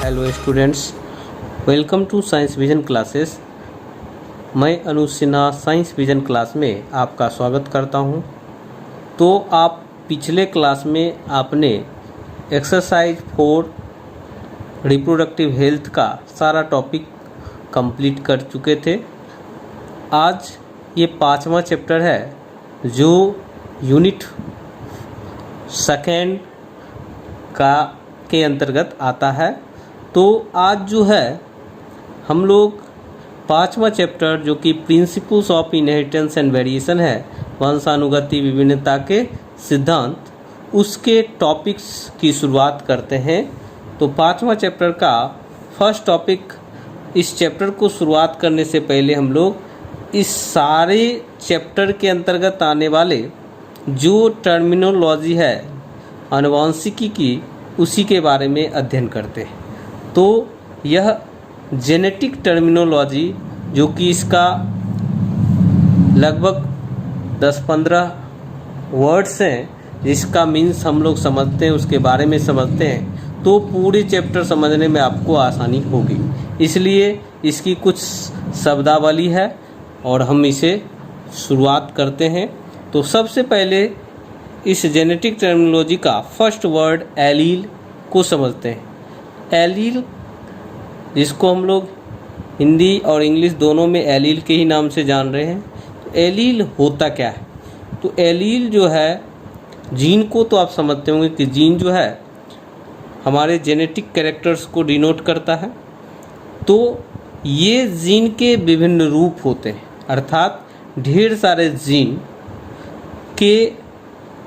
Hello students, welcome to science vision classes. मैं Anuj Sinha science vision class में आपका स्वागत करता हूं। तो आप पिछले क्लास में आपने एक्सरसाइज 4 रिप्रोडक्टिव हेल्थ का सारा टॉपिक कंप्लीट कर चुके थे। आज ये 5वां चैप्टर है जो यूनिट सेकेंड के अंतर्गत आता है। तो आज जो है हम लोग 5वां चैप्टर जो कि principles of inheritance and variation है, वंशानुगति विभिन्नता के सिद्धांत, उसके टॉपिक्स की शुरुआत करते हैं। तो 5वां चैप्टर का फर्स्ट टॉपिक, इस चैप्टर को शुरुआत करने से पहले हम लोग इस सारे चैप्टर के अंतर्गत आने वाले जो टर्मिनोलॉजी है आनुवंशिकी की, उसी के बारे में अध्ययन करते हैं। तो यह जेनेटिक टर्मिनोलॉजी जो कि इसका लगभग 10-15 वर्ड्स हैं, जिसका मीन्स हम लोग समझते हैं, उसके बारे में समझते हैं, तो पूरे चैप्टर समझने में आपको आसानी होगी। इसलिए इसकी कुछ शब्दावली है और हम इसे शुरुआत करते हैं। तो सबसे पहले इस जेनेटिक टर्मिनोलॉजी का फर्स्ट वर्ड एलील को समझते हैं। एलील, जिसको हम लोग हिंदी और इंग्लिश दोनों में एलील के ही नाम से जान रहे हैं। तो एलील होता क्या है? तो एलील जो है, जीन को तो आप समझते होंगे कि जीन जो है हमारे जेनेटिक कैरेक्टर्स को डिनोट करता है। तो ये जीन के विभिन्न रूप होते हैं, अर्थात ढेर सारे जीन के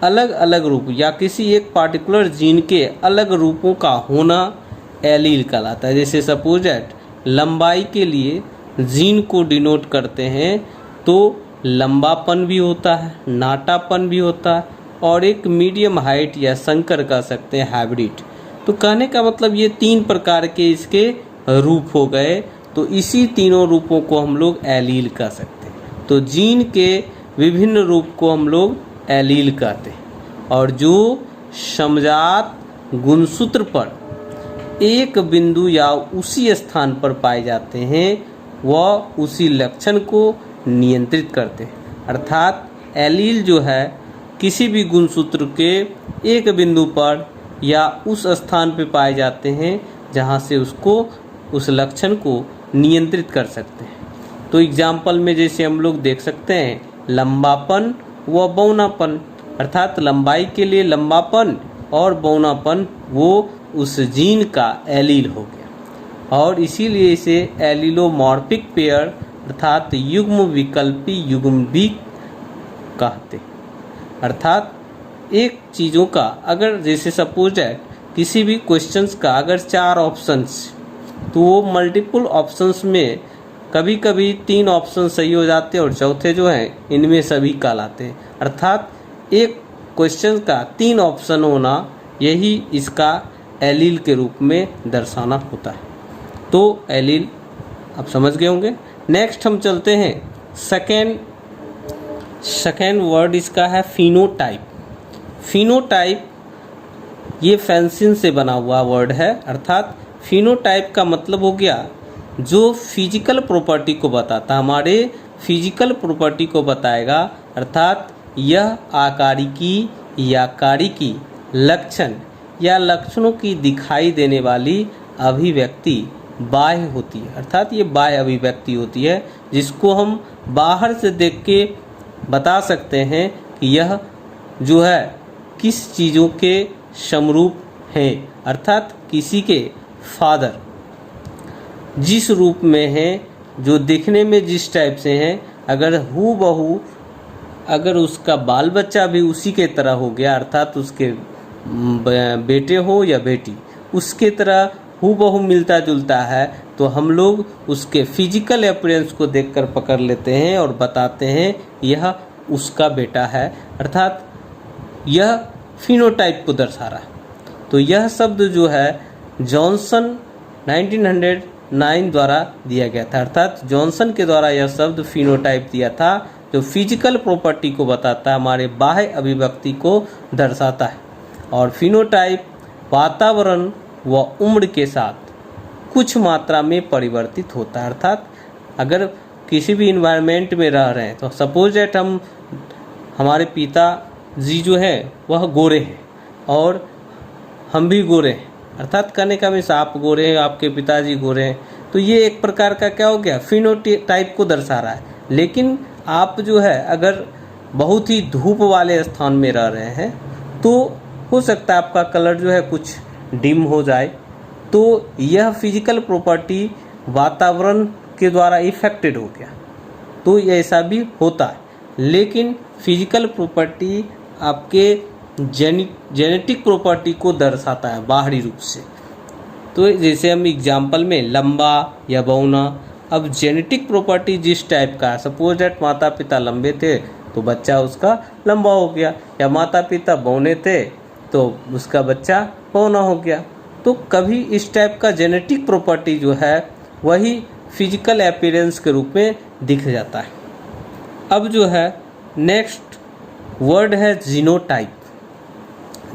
अलग अलग रूप या किसी एक पार्टिकुलर जीन के अलग रूपों का होना एलील कहलाता है। जैसे सपोज दैट लंबाई के लिए जीन को डिनोट करते हैं, तो लंबापन भी होता है, नाटापन भी होता है, और एक मीडियम हाइट या संकर कह सकते हैं, हाइब्रिड। तो कहने का मतलब ये 3 प्रकार के इसके रूप हो गए। तो इसी तीनों रूपों को हम लोग एलील कह सकते हैं। तो जीन के विभिन्न रूप को हम लोग एलील कहते हैं। और जो समजात गुणसूत्र पर एक बिंदु या उसी स्थान पर पाए जाते हैं, वह उसी लक्षण को नियंत्रित करते हैं। अर्थात एलील जो है किसी भी गुणसूत्र के एक बिंदु पर या उस स्थान पर पाए जाते हैं जहां से उसको, उस लक्षण को नियंत्रित कर सकते हैं। तो एग्जाम्पल में जैसे हम लोग देख सकते हैं, लंबापन व बौनापन, अर्थात लंबाई के लिए लंबापन और बौनापन वो उस जीन का एलील हो गया। और इसीलिए इसे एलीलोमॉर्फिक पेयर अर्थात युग्म विकल्पी युग्म भी कहते। अर्थात एक चीज़ों का अगर जैसे सपोज है किसी भी क्वेश्चंस का अगर 4 ऑप्शंस, तो वो मल्टीपल ऑप्शंस में कभी कभी 3 ऑप्शन सही हो जाते हैं और चौथे जो हैं इनमें सभी कहलाते हैं। अर्थात एक क्वेश्चन का 3 ऑप्शन होना, यही इसका एलील के रूप में दर्शाना होता है। तो एलील आप समझ गए होंगे। नेक्स्ट हम चलते हैं सेकेंड वर्ड इसका है फिनोटाइप। फिनोटाइप ये फैंसिन से बना हुआ वर्ड है। अर्थात फिनोटाइप का मतलब हो गया जो फिजिकल प्रॉपर्टी को बताता, हमारे फिजिकल प्रॉपर्टी को बताएगा। अर्थात यह आकारिकी या कारिकी लक्षण या लक्षणों की दिखाई देने वाली अभिव्यक्ति बाह्य होती है। अर्थात ये बाह्य अभिव्यक्ति होती है जिसको हम बाहर से देख के बता सकते हैं कि यह जो है किस चीज़ों के समरूप हैं। अर्थात किसी के फादर जिस रूप में है, जो दिखने में जिस टाइप से हैं, अगर हूबहू अगर उसका बाल बच्चा भी उसी के तरह हो गया, अर्थात उसके बेटे हो या बेटी उसके तरह हूबहू मिलता जुलता है, तो हम लोग उसके फिजिकल अपीयरेंस को देखकर पकड़ लेते हैं और बताते हैं यह उसका बेटा है। अर्थात यह फिनोटाइप को दर्शा रहा है। तो यह शब्द जो है जॉनसन 1909 द्वारा दिया गया था। अर्थात जॉनसन के द्वारा यह शब्द फिनोटाइप दिया था, जो फिजिकल प्रॉपर्टी को बताता है, हमारे बाह्य अभिव्यक्ति को दर्शाता है। और फिनोटाइप वातावरण व उम्र के साथ कुछ मात्रा में परिवर्तित होता है। अर्थात अगर किसी भी इन्वायरमेंट में रह रहे हैं तो सपोज दैट हमारे पिताजी जो है वह गोरे हैं और हम भी गोरे हैं, अर्थात कहने का मीन्स आप गोरे हैं, आपके पिताजी गोरे हैं, तो ये एक प्रकार का क्या हो गया, फिनोटाइप को दर्शा रहा है। लेकिन आप जो है अगर बहुत ही धूप वाले स्थान में रह रहे हैं तो हो सकता है आपका कलर जो है कुछ डिम हो जाए, तो यह फिजिकल प्रॉपर्टी वातावरण के द्वारा इफेक्टेड हो गया, तो ऐसा भी होता है। लेकिन फिजिकल प्रॉपर्टी आपके जेनेटिक प्रॉपर्टी को दर्शाता है बाहरी रूप से। तो जैसे हम एग्जाम्पल में लंबा या बौना, अब जेनेटिक प्रॉपर्टी जिस टाइप का है, सपोज दैट माता पिता लंबे थे तो बच्चा उसका लंबा हो गया, या माता पिता बौने थे तो उसका बच्चा बौना हो गया। तो कभी इस टाइप का जेनेटिक प्रॉपर्टी जो है वही फिजिकल अपीयरेंस के रूप में दिख जाता है। अब जो है नेक्स्ट वर्ड है जीनोटाइप।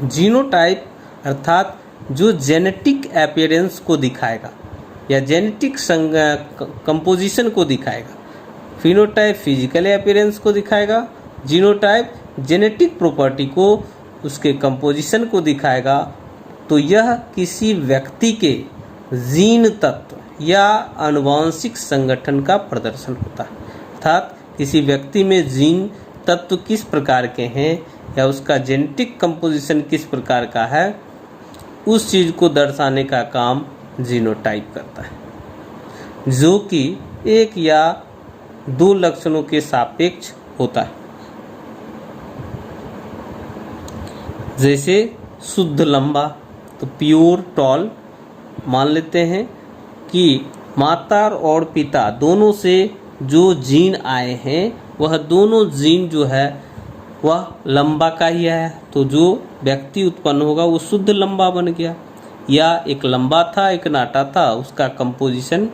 जीनोटाइप अर्थात जो जेनेटिक अपीयरेंस को दिखाएगा या जेनेटिक कंपोजिशन को दिखाएगा। फिनोटाइप फिजिकल अपीयरेंस को दिखाएगा, जीनोटाइप जेनेटिक प्रॉपर्टी को, उसके कंपोजिशन को दिखाएगा। तो यह किसी व्यक्ति के जीन तत्व या आनुवंशिक संगठन का प्रदर्शन होता है। अर्थात किसी व्यक्ति में जीन तत्व किस प्रकार के हैं या उसका जेनेटिक कंपोजिशन किस प्रकार का है, उस चीज़ को दर्शाने का काम जीनोटाइप करता है, जो कि एक या दो लक्षणों के सापेक्ष होता है। जैसे शुद्ध लंबा, तो प्योर टॉल मान लेते हैं कि माता और पिता दोनों से जो जीन आए हैं वह दोनों जीन जो है वह लंबा का ही है, तो जो व्यक्ति उत्पन्न होगा वो शुद्ध लंबा बन गया। या एक लंबा था एक नाटा था, उसका कंपोजिशन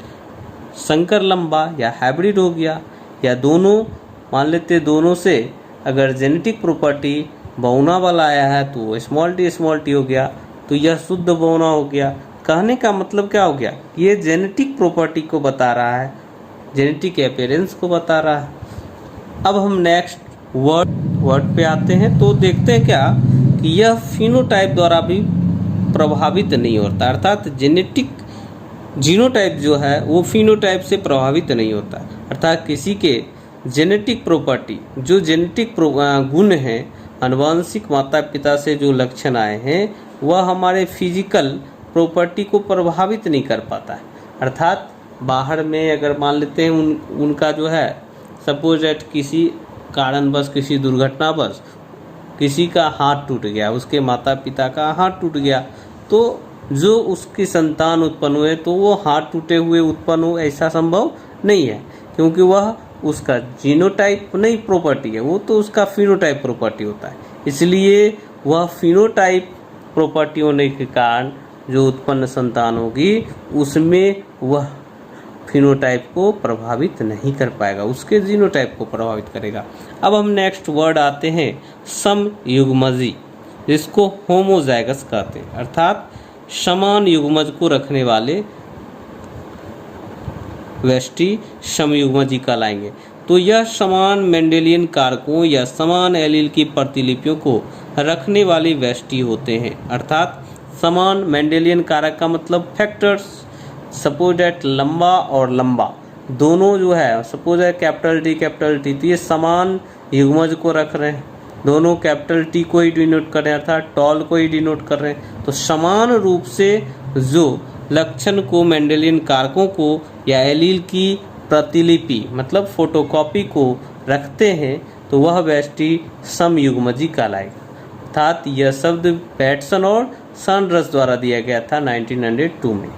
संकर लंबा या हाइब्रिड हो गया। या दोनों मान लेते दोनों से अगर जेनेटिक प्रॉपर्टी बौना वाला आया है तो वो स्मॉल टी हो गया, तो यह शुद्ध बौना हो गया। कहने का मतलब क्या हो गया, ये जेनेटिक प्रॉपर्टी को बता रहा है, जेनेटिक अपीयरेंस को बता रहा है। अब हम नेक्स्ट वर्ड पे आते हैं तो देखते हैं क्या कि यह फिनोटाइप द्वारा भी प्रभावित नहीं होता। अर्थात जीनोटाइप जो है वो फिनोटाइप से प्रभावित नहीं होता। अर्थात किसी के जेनेटिक प्रॉपर्टी, जो जेनेटिक गुण हैं, आनुवंशिक माता पिता से जो लक्षण आए हैं वह हमारे फिजिकल प्रॉपर्टी को प्रभावित नहीं कर पाता है। अर्थात बाहर में अगर मान लेते हैं उनका जो है सपोज दैट किसी कारणवश, किसी दुर्घटनावश किसी का हाथ टूट गया, उसके माता पिता का हाथ टूट गया, तो जो उसकी संतान उत्पन्न हुए तो वो हाथ टूटे हुए उत्पन्न हो, ऐसा संभव नहीं है, क्योंकि वह उसका जीनोटाइप नहीं प्रॉपर्टी है, वो तो उसका फिनोटाइप प्रॉपर्टी होता है। इसलिए वह फिनोटाइप प्रॉपर्टी होने के कारण जो उत्पन्न संतान होगी उसमें वह फिनोटाइप को प्रभावित नहीं कर पाएगा, उसके जीनोटाइप को प्रभावित करेगा। अब हम नेक्स्ट वर्ड आते हैं समयुग्मजी, जिसको होमोजाइगस कहते हैं। अर्थात समान युग्मज को रखने वाले व्यष्टि समयुग्मजी कहलाएंगे। तो यह समान मेंडेलियन कारकों या समान एलील की प्रतिलिपियों को रखने वाले व्यष्टि होते हैं। अर्थात समान मेंडेलियन कारक का मतलब फैक्टर्स, सपोज दैट लंबा और लंबा दोनों जो है, सपोज है कैपिटल टी, तो ये समान युग्मज को रख रहे हैं, दोनों कैपिटल टी को ही डिनोट कर रहे हैं, अर्थात टॉल को ही डिनोट कर रहे हैं। तो समान रूप से जो लक्षण को, मेंडेलियन कारकों को या एलील की प्रतिलिपि मतलब फोटोकॉपी को रखते हैं तो वह व्यष्टि समयुग्मजी कहलाएगा। अर्थात यह शब्द पैटसन और सनरस द्वारा दिया गया था 1902 में,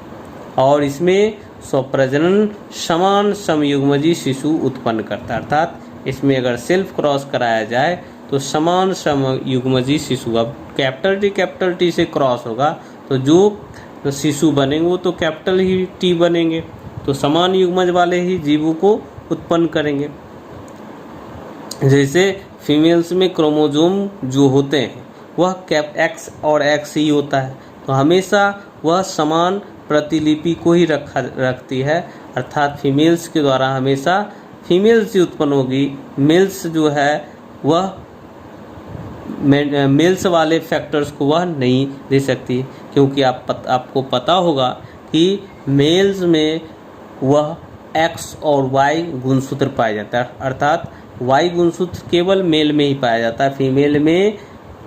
और इसमें स्वप्रजनन समान समयुग्मजी शिशु उत्पन्न करता है। अर्थात इसमें अगर सेल्फ क्रॉस कराया जाए तो समान समयुग्मजी शिशु, अब कैपिटल टी से क्रॉस होगा तो जो शिशु बनेंगे वो तो कैपिटल ही टी बनेंगे, तो समान युग्मज वाले ही जीवों को उत्पन्न करेंगे। जैसे फीमेल्स में क्रोमोजोम जो होते हैं वह एक्स और एक्स ही होता है, तो हमेशा वह समान प्रतिलिपि को ही रखती है, अर्थात फीमेल्स के द्वारा हमेशा फीमेल्स ही उत्पन्न होगी। मेल्स जो है वह मेल्स वाले फैक्टर्स को वह नहीं दे सकती, क्योंकि आपको पता होगा कि मेल्स में वह एक्स और वाई गुणसूत्र पाया जाता है, अर्थात वाई गुणसूत्र केवल मेल में ही पाया जाता है, फीमेल में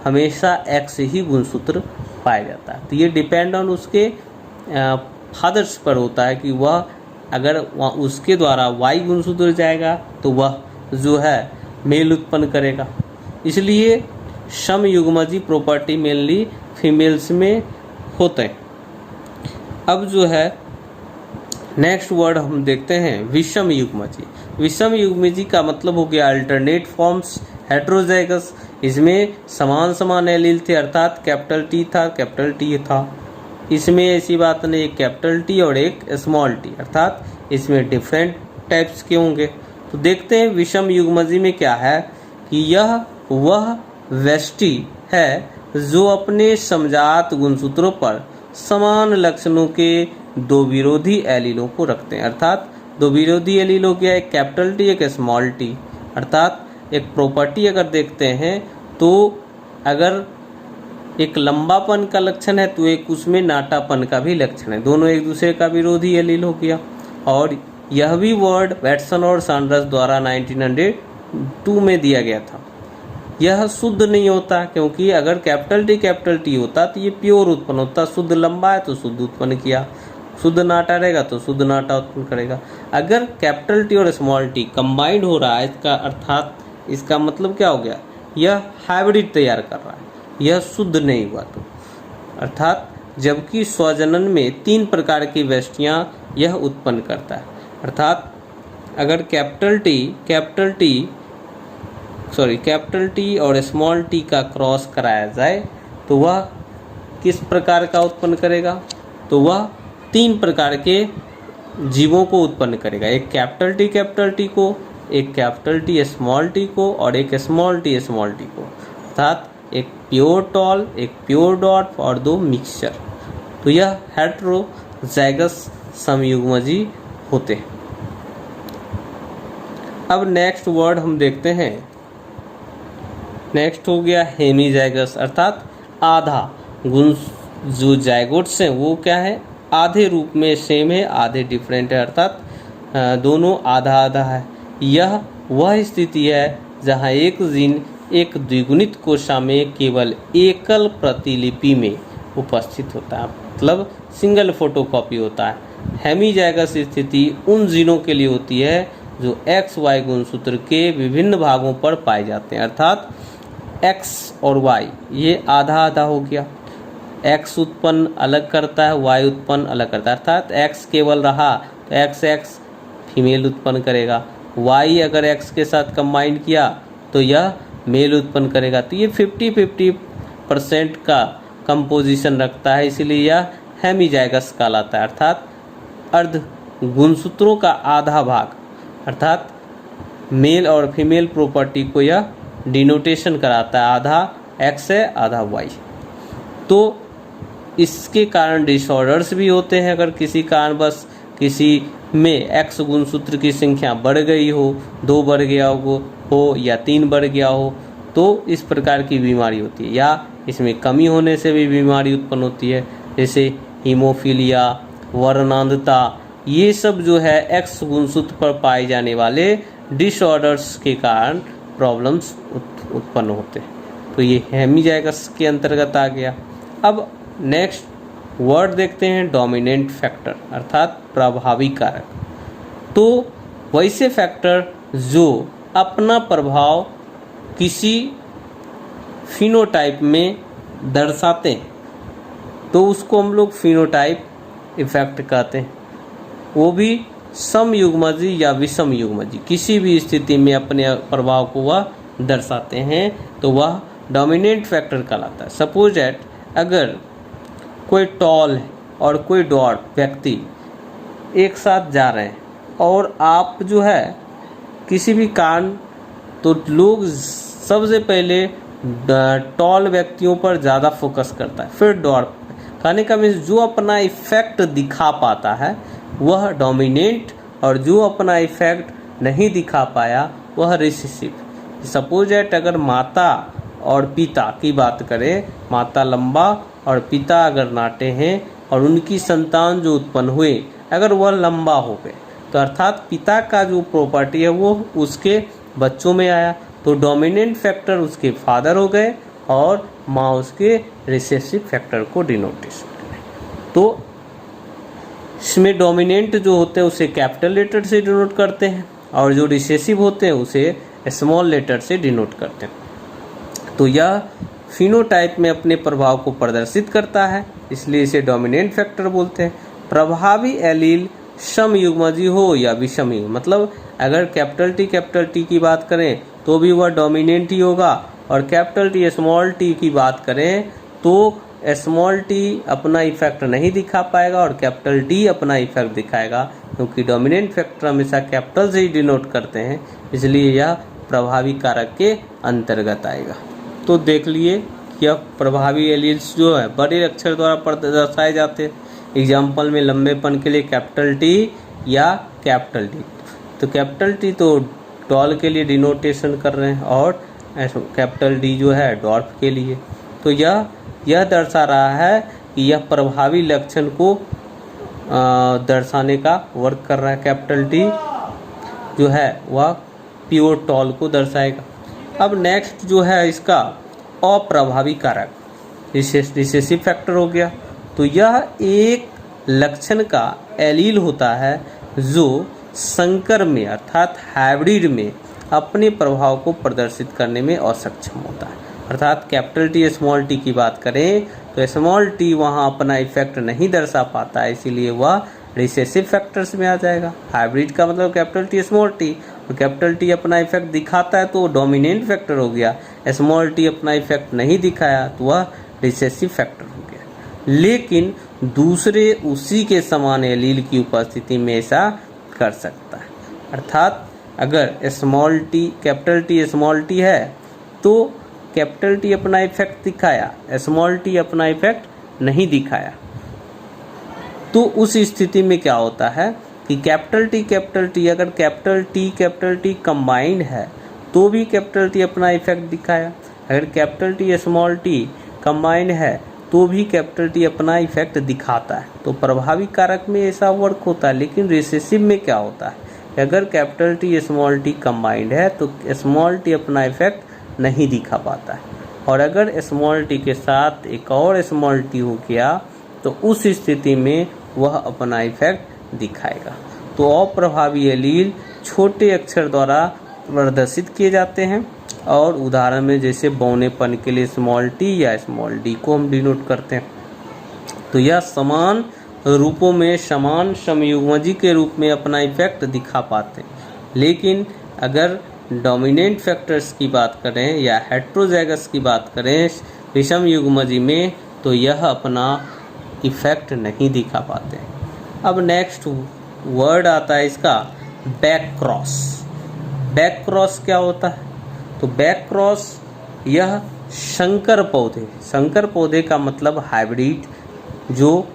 हमेशा एक्स ही गुणसूत्र पाया जाता है। तो ये डिपेंड ऑन उसके फादर्स पर होता है कि वह अगर उसके द्वारा वाई गुणसूत्र जाएगा तो वह जो है मेल उत्पन्न करेगा। इसलिए समयुग्मजी प्रॉपर्टी मेनली फीमेल्स में होते हैं। अब जो है नेक्स्ट वर्ड हम देखते हैं विषम युग्मजी। विषम युग्मजी का मतलब हो गया अल्टरनेट फॉर्म्स, हेट्रोजाइगस। इसमें समान एलील थे, अर्थात कैपिटल टी था, कैपिटल टी था। इसमें ऐसी बात नहीं, एक कैपिटल टी और एक स्मॉल टी, अर्थात इसमें डिफरेंट टाइप्स के होंगे। तो देखते हैं विषम युग्मजी में क्या है कि यह वह व्यष्टि है जो अपने समजात गुणसूत्रों पर समान लक्षणों के दो विरोधी एलीलों को रखते हैं, अर्थात दो विरोधी एलील हो गया, एक कैपिटल टी एक स्मॉल टी। अर्थात एक प्रॉपर्टी अगर देखते हैं तो अगर एक लंबापन का लक्षण है तो एक उसमें नाटापन का भी लक्षण है, दोनों एक दूसरे का विरोधी एलील हो गया। और यह भी वर्ड वैटसन और सैंडर्स द्वारा 1902 में दिया गया था। यह शुद्ध नहीं होता, क्योंकि अगर कैपिटल टी होता तो ये प्योर उत्पन्न होता, शुद्ध लंबा है तो शुद्ध उत्पन्न किया, शुद्ध नाटा रहेगा तो शुद्ध नाटा उत्पन्न करेगा। अगर कैपिटल टी और स्मॉल टी कंबाइंड हो रहा है, इसका अर्थात इसका मतलब क्या हो गया, यह हाइब्रिड तैयार कर रहा है, यह शुद्ध नहीं हुआ। तो अर्थात जबकि स्वजनन में 3 प्रकार की व्यष्टियाँ यह उत्पन्न करता है, अर्थात अगर कैपिटल टी और स्मॉल टी का क्रॉस कराया जाए तो वह किस प्रकार का उत्पन्न करेगा, तो वह 3 प्रकार के जीवों को उत्पन्न करेगा, एक कैपिटल टी को, एक कैपिटल टी स्मॉल टी को और एक स्मॉल टी को, अर्थात एक प्योर टॉल, एक प्योर डॉट और 2 मिक्सचर। तो यह हेट्रोजाइगस समयुग्मजी होते हैं। अब नेक्स्ट वर्ड हम देखते हैं, नेक्स्ट हो गया हेमीजाइगस, अर्थात आधा गुण। जो जाइगोट्स हैं वो क्या है, आधे रूप में सेम है, आधे डिफरेंट है, अर्थात दोनों आधा आधा है। यह वह स्थिति है जहाँ एक जीन एक द्विगुणित कोशिका में केवल एकल प्रतिलिपि में उपस्थित होता है, मतलब सिंगल फोटोकॉपी होता है। हेमीजाइगस स्थिति उन जीनों के लिए होती है जो एक्स वाई गुणसूत्र के विभिन्न भागों पर पाए जाते हैं, अर्थात एक्स और वाई ये आधा आधा हो गया। एक्स उत्पन्न अलग करता है, वाई उत्पन्न अलग करता है, अर्थात एक्स केवल रहा तो एक्स फीमेल उत्पन्न करेगा, वाई अगर एक्स के साथ कंबाइन किया तो यह मेल उत्पन्न करेगा। तो ये 50-50% का कंपोजिशन रखता है, इसीलिए यह हेमीजाइगस कहलाता है, अर्थात अर्ध गुणसूत्रों का आधा भाग, अर्थात मेल और फीमेल प्रॉपर्टी को यह डिनोटेशन कराता है, आधा एक्स है आधा वाई। तो इसके कारण डिसऑर्डर्स भी होते हैं, अगर किसी कारणवश किसी में एक्स गुणसूत्र की संख्या बढ़ गई हो, 2 बढ़ गया हो या 3 बढ़ गया हो, तो इस प्रकार की बीमारी होती है। या इसमें कमी होने से भी बीमारी उत्पन्न होती है, जैसे हीमोफीलिया, वर्णांधता, ये सब जो है एक्स गुणसूत्र पर पाए जाने वाले डिसऑर्डर्स के कारण प्रॉब्लम्स उत्पन्न होते हैं। तो ये हेमीजाइगस के अंतर्गत आ गया। अब नेक्स्ट वर्ड देखते हैं डोमिनेंट फैक्टर, अर्थात प्रभावी कारक। तो वैसे फैक्टर जो अपना प्रभाव किसी फिनोटाइप में दर्शाते हैं तो उसको हम लोग फिनोटाइप इफेक्ट कहते हैं। वो भी समयुग्मजी या विषम युग्मजी किसी भी स्थिति में अपने प्रभाव को वह दर्शाते हैं तो वह डोमिनेंट फैक्टर कहलाता है। सपोज दैट अगर कोई टॉल है और कोई डॉट व्यक्ति एक साथ जा रहे हैं और आप जो है किसी भी कारण, तो लोग सबसे पहले टॉल व्यक्तियों पर ज़्यादा फोकस करता है, फिर डॉट, कहने का मीन्स जो अपना इफेक्ट दिखा पाता है वह डोमिनेंट, और जो अपना इफेक्ट नहीं दिखा पाया वह रिसेसिव। सपोज दैट अगर माता और पिता की बात करें, माता लंबा और पिता अगर नाटे हैं और उनकी संतान जो उत्पन्न हुए अगर वह लंबा हो गए, तो अर्थात पिता का जो प्रॉपर्टी है वो उसके बच्चों में आया, तो डोमिनेंट फैक्टर उसके फादर हो गए और माँ उसके रिसेसिव फैक्टर को डिनोटेशन करें। तो इसमें डोमिनेंट जो होते हैं उसे कैपिटल लेटर से डिनोट करते हैं और जो रिसेसिव होते हैं उसे स्मॉल लेटर से डिनोट करते हैं। तो यह फिनोटाइप में अपने प्रभाव को प्रदर्शित करता है, इसलिए इसे डोमिनेंट फैक्टर बोलते हैं। प्रभावी एलील समयुग्मजी हो या विषम युग्म, मतलब अगर कैपिटल टी की बात करें तो भी वह डोमिनेंट ही होगा, और कैपिटल टी स्मॉल टी की बात करें तो स्मॉल टी अपना इफेक्ट नहीं दिखा पाएगा और कैपिटल टी अपना इफेक्ट दिखाएगा, क्योंकि डोमिनेंट फैक्टर हमेशा कैपिटल से ही डिनोट करते हैं, इसलिए यह प्रभावी कारक के अंतर्गत आएगा। तो देख लिए यह प्रभावी एलील्स जो है बड़े अक्षर द्वारा दर्शाए जाते हैं। एग्जाम्पल में लंबेपन के लिए कैपिटल टी या कैपिटल टी, तो कैपिटल टी तो टॉल के लिए डिनोटेशन कर रहे हैं और कैपिटल डी जो है डॉर्फ के लिए। तो यह दर्शा रहा है कि यह प्रभावी लक्षण को दर्शाने का वर्क कर रहा है। कैपिटल टी जो है वह प्योर टॉल को दर्शाएगा। अब नेक्स्ट जो है इसका अप्रभावी कारक रिसेसिव फैक्टर हो गया। तो यह एक लक्षण का एलील होता है जो संकर में अर्थात हाइब्रिड में अपने प्रभाव को प्रदर्शित करने में असक्षम होता है। अर्थात कैपिटल टी स्मॉल टी की बात करें तो स्मॉल टी वहाँ अपना इफेक्ट नहीं दर्शा पाता है, इसीलिए वह रिसेसिव फैक्टर्स में आ जाएगा। हाइब्रिड का मतलब कैपिटल टी स्मॉल टी, और कैपिटल टी अपना इफेक्ट दिखाता है तो डोमिनेंट फैक्टर हो गया, स्मॉल टी अपना इफेक्ट नहीं दिखाया तो वह रिसेसिव फैक्टर हो गया। लेकिन दूसरे उसी के समान एलील की उपस्थिति में ऐसा कर सकता है। अर्थात अगर कैपिटल टी स्मॉल टी है तो कैपिटल टी अपना इफेक्ट दिखाया, स्मॉल टी अपना इफेक्ट नहीं दिखाया, तो उस स्थिति में क्या होता है कि कैपिटल टी अगर कैपिटल टी कंबाइंड है तो भी कैपिटल टी अपना इफेक्ट दिखाया, अगर capital T small T combined है तो भी कैपिटल टी अपना इफेक्ट दिखाता है। तो प्रभावी कारक में ऐसा वर्क होता है। लेकिन रिसेसिव में क्या होता है, अगर capital T small T combined है तो स्मॉल टी अपना इफेक्ट नहीं दिखा पाता है, और अगर स्मॉल टी के साथ एक और स्मॉल टी हो गया तो उस स्थिति में वह अपना इफेक्ट दिखाएगा। तो अप्रभावी एलील छोटे अक्षर द्वारा प्रदर्शित किए जाते हैं, और उदाहरण में जैसे बौनेपन के लिए स्मॉल टी या स्मॉल डी को हम डिनोट करते हैं। तो यह समान रूपों में समान समयुग्मजी के रूप में अपना इफेक्ट दिखा पाते हैं। लेकिन अगर डोमिनेंट फैक्टर्स की बात करें या हेट्रोजाइगस की बात करें विषम युग्मजी में, तो यह अपना इफेक्ट नहीं दिखा पाते। अब नेक्स्ट वर्ड आता है इसका बैक क्रॉस। बैक क्रॉस क्या होता है, तो बैक क्रॉस यह संकर पौधे का मतलब हाइब्रिड जो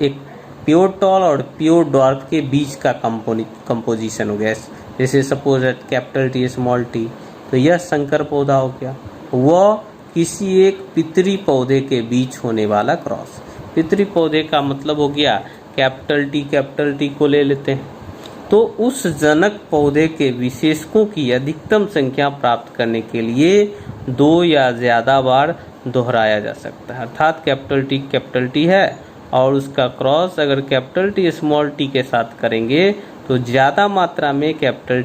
एक प्योर टॉल और प्योर डॉर्फ के बीच का कंपोजिशन हो गया। जैसे suppose capital T small T, तो यह संकर पौधा हो गया। वह किसी एक पितरी पौधे के बीच होने वाला क्रॉस। पितरी पौधे का मतलब हो गया कैपिटल टी को ले लेते हैं, तो उस जनक पौधे के विशेषकों की अधिकतम संख्या प्राप्त करने के लिए 2 या ज़्यादा बार दोहराया जा सकता है। अर्थात कैपिटल टी है और उसका क्रॉस अगर कैपिटल टी स्मॉल टी के साथ करेंगे तो ज़्यादा मात्रा में कैपिटल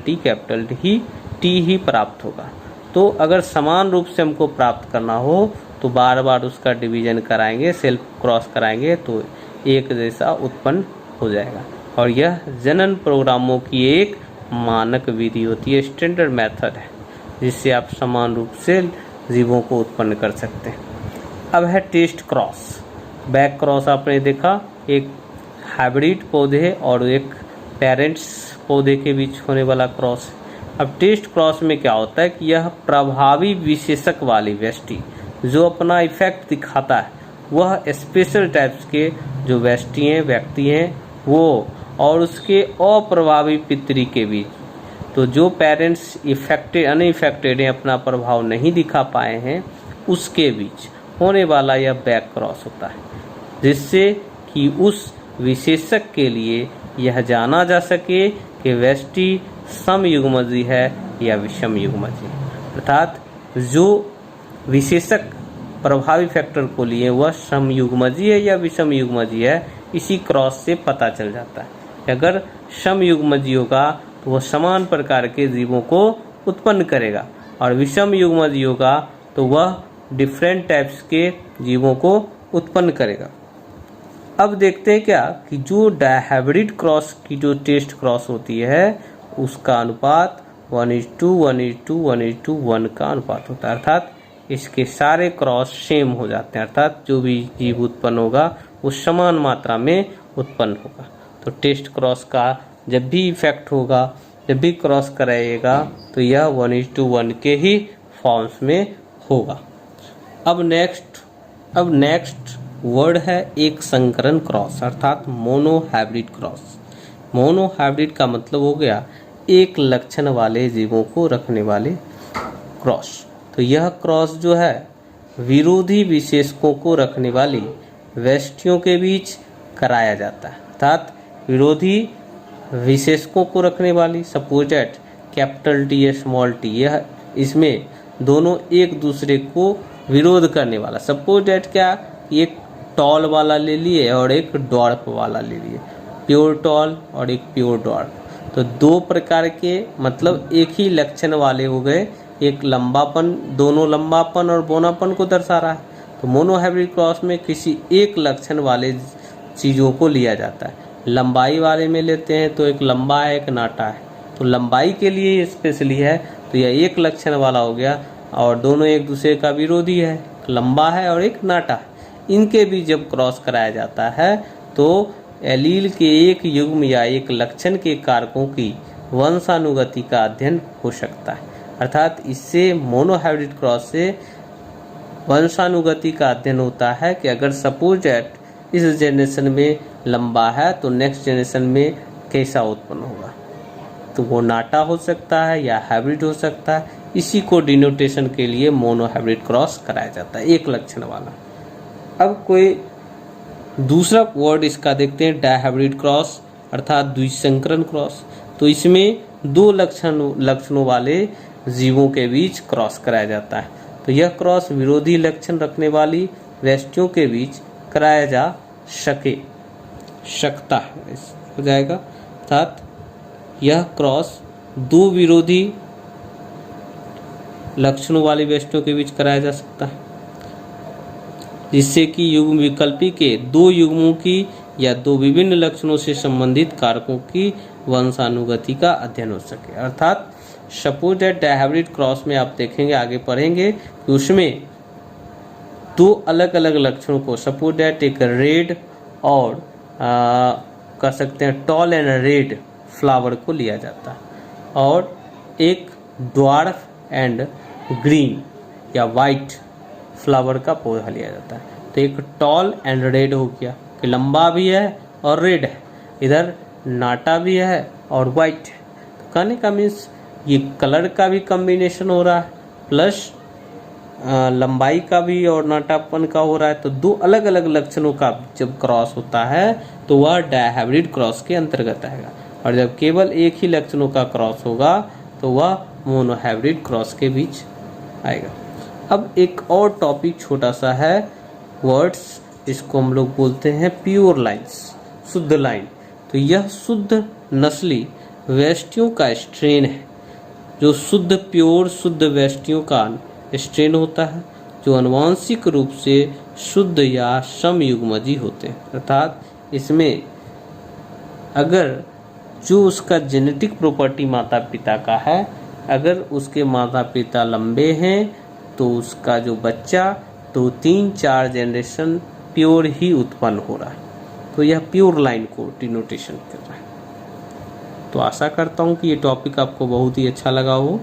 टी ही प्राप्त होगा। तो अगर समान रूप से हमको प्राप्त करना हो तो बार बार उसका डिवीजन कराएंगे, सेल्फ क्रॉस कराएंगे तो एक जैसा उत्पन्न हो जाएगा। और यह जनन प्रोग्रामों की एक मानक विधि होती है, स्टैंडर्ड मेथड है, जिससे आप समान रूप से जीवों को उत्पन्न कर सकते हैं। अब है टेस्ट क्रॉस। बैक क्रॉस आपने देखा, एक हाइब्रिड पौधे और एक पेरेंट्स पौधे के बीच होने वाला क्रॉस। अब टेस्ट क्रॉस में क्या होता है कि यह प्रभावी विशेषक वाली व्यष्टि जो अपना इफेक्ट दिखाता है वह स्पेशल टाइप्स के जो व्यक्ति हैं वो और उसके अप्रभावी पितरी के बीच, तो जो पेरेंट्स अनइफेक्टेड हैं, अपना प्रभाव नहीं दिखा पाए हैं, उसके बीच होने वाला यह बैक क्रॉस होता है, जिससे कि उस विशेषक के लिए यह जाना जा सके कि व्यष्टि समयुग्मजी है या विषम युग्मजी। अर्थात जो विशेषक प्रभावी फैक्टर को लिए वह समयुग्मजी है या विषम युग्मजी है, इसी क्रॉस से पता चल जाता है। अगर समयुग्मजी होगा तो वह समान प्रकार के जीवों को उत्पन्न करेगा, और विषम युग्मजी होगा तो वह डिफरेंट टाइप्स के जीवों को उत्पन्न करेगा। अब देखते हैं क्या कि जो डायहाइब्रिड क्रॉस की जो टेस्ट क्रॉस होती है उसका अनुपात 1:1:1:1 का अनुपात होता है। अर्थात इसके सारे क्रॉस सेम हो जाते हैं, अर्थात जो भी जीव उत्पन्न होगा वो समान मात्रा में उत्पन्न होगा। तो टेस्ट क्रॉस का जब भी इफेक्ट होगा, जब भी क्रॉस कराइएगा तो यह 1:1 के ही फॉर्म्स में होगा। अब नेक्स्ट वर्ड है एक संकरण क्रॉस, अर्थात मोनोहाइब्रिड क्रॉस। मोनोहाइब्रिड का मतलब हो गया एक लक्षण वाले जीवों को रखने वाले क्रॉस। तो यह क्रॉस जो है विरोधी विशेषकों को रखने वाली व्यष्टियों के बीच कराया जाता है। अर्थात विरोधी विशेषकों को रखने वाली, सपोज दैट कैपिटल टी या स्मॉल टी, यह इसमें दोनों एक दूसरे को विरोध करने वाला। सपोज दैट क्या, एक टॉल वाला ले लिए और एक डॉर्फ वाला ले लिए, प्योर टॉल और एक प्योर डॉर्फ। तो दो प्रकार के मतलब एक ही लक्षण वाले हो गए, एक लंबापन, दोनों लंबापन और बौनापन को दर्शा रहा है। तो मोनोहाइब्रिड क्रॉस में किसी एक लक्षण वाले चीज़ों को लिया जाता है। लंबाई वाले में लेते हैं तो एक लंबा है एक नाटा है, तो लंबाई के लिए स्पेशली है तो यह एक लक्षण वाला हो गया, और दोनों एक दूसरे का विरोधी है, लंबा है और एक नाटा है। इनके भी जब क्रॉस कराया जाता है तो एलील के एक युग्म या एक लक्षण के कारकों की वंशानुगति का अध्ययन हो सकता है। अर्थात इससे मोनोहाइब्रिड क्रॉस से वंशानुगति का अध्ययन होता है कि अगर सपोज दैट इस जनरेशन में लंबा है तो नेक्स्ट जनरेशन में कैसा उत्पन्न होगा, तो वो नाटा हो सकता है या हाइब्रिड हो सकता है। इसी को डिनोटेशन के लिए मोनोहाइब्रिड क्रॉस कराया जाता है, एक लक्षण वाला। अब कोई दूसरा वर्ड इसका देखते हैं, डायहाइब्रिड क्रॉस अर्थात द्विसंकरण क्रॉस। तो इसमें दो लक्षणों वाले जीवों के बीच क्रॉस कराया जाता है। तो यह क्रॉस विरोधी लक्षण रखने वाली व्यष्टियों के बीच कराया जा सकता है हो जाएगा। अर्थात यह क्रॉस दो विरोधी लक्षणों वाली व्यष्टियों के बीच कराया जा सकता है, जिससे कि युग्म विकल्पी के दो युग्मों की या दो विभिन्न लक्षणों से संबंधित कारकों की वंशानुगति का अध्ययन हो सके। अर्थात सपोज दैट डायहाइब्रिड क्रॉस में आप देखेंगे, आगे पढ़ेंगे कि उसमें दो अलग अलग लक्षणों को, सपोज दैट एक रेड और कह सकते हैं टॉल एंड रेड फ्लावर को लिया जाता है, और एक ड्वार्फ एंड ग्रीन या वाइट फ्लावर का पौधा लिया जाता है। तो एक टॉल एंड रेड हो गया कि लंबा भी है और रेड है, इधर नाटा भी है और वाइट है। तो कहने का मीन्स ये कलर का भी कॉम्बिनेशन हो रहा है प्लस लंबाई का भी और नाटापन का हो रहा है। तो दो अलग अलग लक्षणों का जब क्रॉस होता है तो वह डायहाइब्रिड क्रॉस के अंतर्गत आएगा, और जब केवल एक ही लक्षणों का क्रॉस होगा तो वह मोनोहाइब्रिड क्रॉस के बीच आएगा। अब एक और टॉपिक छोटा सा है वर्ड्स, इसको हम लोग बोलते हैं प्योर लाइन्स, शुद्ध लाइन। तो यह शुद्ध नस्ली व्यष्टियों का स्ट्रेन है, जो शुद्ध प्योर शुद्ध व्यष्टियों का स्ट्रेन होता है, जो आनुवंशिक रूप से शुद्ध या समयुग्मजी होते हैं। अर्थात इसमें अगर जो उसका जेनेटिक प्रॉपर्टी माता पिता का है, अगर उसके माता पिता लंबे हैं तो उसका जो बच्चा 2-3-4 जनरेशन प्योर ही उत्पन्न हो रहा है। तो यह प्योर लाइन को डिनोटेशन कर रहा है। तो आशा करता हूँ कि ये टॉपिक आपको बहुत ही अच्छा लगा हो,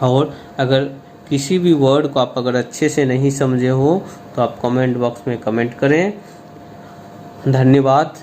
और अगर किसी भी वर्ड को आप अगर अच्छे से नहीं समझे हो तो तो आप कमेंट बॉक्स में कमेंट करें। धन्यवाद।